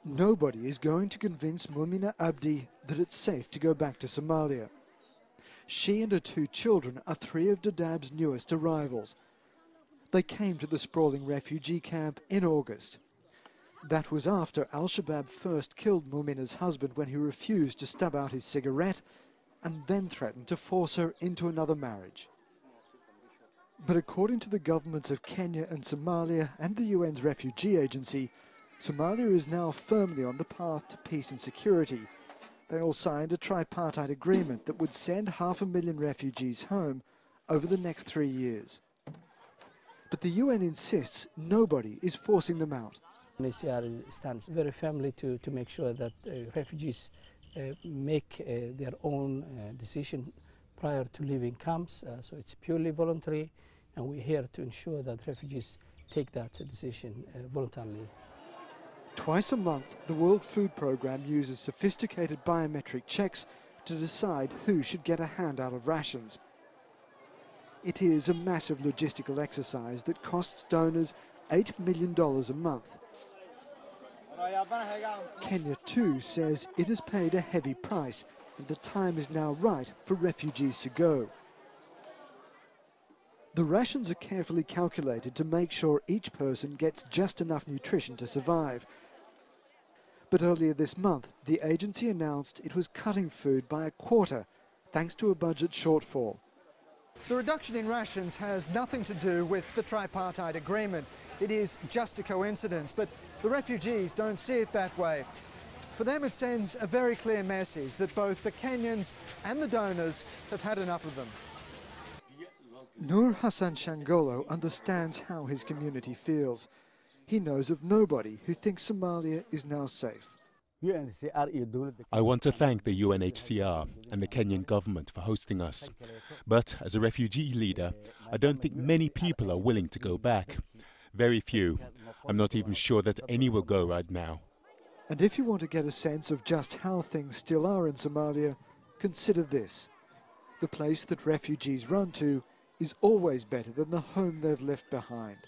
Nobody is going to convince Mumina Abdi that it's safe to go back to Somalia. She and her 2 children are 3 of Dadaab's newest arrivals. They came to the sprawling refugee camp in August. That was after Al-Shabaab first killed Mumina's husband when he refused to stub out his cigarette and then threatened to force her into another marriage. But according to the governments of Kenya and Somalia and the UN's refugee agency, Somalia is now firmly on the path to peace and security. They all signed a tripartite agreement that would send 500,000 refugees home over the next 3 years. But the UN insists nobody is forcing them out. UNHCR stands very firmly to make sure that refugees make their own decision prior to leaving camps. So it's purely voluntary, and we're here to ensure that refugees take that decision voluntarily. Twice a month, the World Food Programme uses sophisticated biometric checks to decide who should get a handout of rations. It is a massive logistical exercise that costs donors $8 million a month. Kenya too says it has paid a heavy price, and the time is now right for refugees to go. The rations are carefully calculated to make sure each person gets just enough nutrition to survive. But earlier this month, the agency announced it was cutting food by a quarter, thanks to a budget shortfall. The reduction in rations has nothing to do with the tripartite agreement. It is just a coincidence, but the refugees don't see it that way. For them, it sends a very clear message that both the Kenyans and the donors have had enough of them. Nur Hassan Shangolo understands how his community feels. He knows of nobody who thinks Somalia is now safe. I want to thank the UNHCR and the Kenyan government for hosting us. But as a refugee leader, I don't think many people are willing to go back. Very few. I'm not even sure that any will go right now. And if you want to get a sense of just how things still are in Somalia, consider this. The place that refugees run to is always better than the home they've left behind.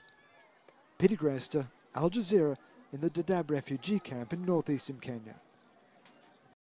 Greste, Al Jazeera, in the Dadaab refugee camp in northeastern Kenya.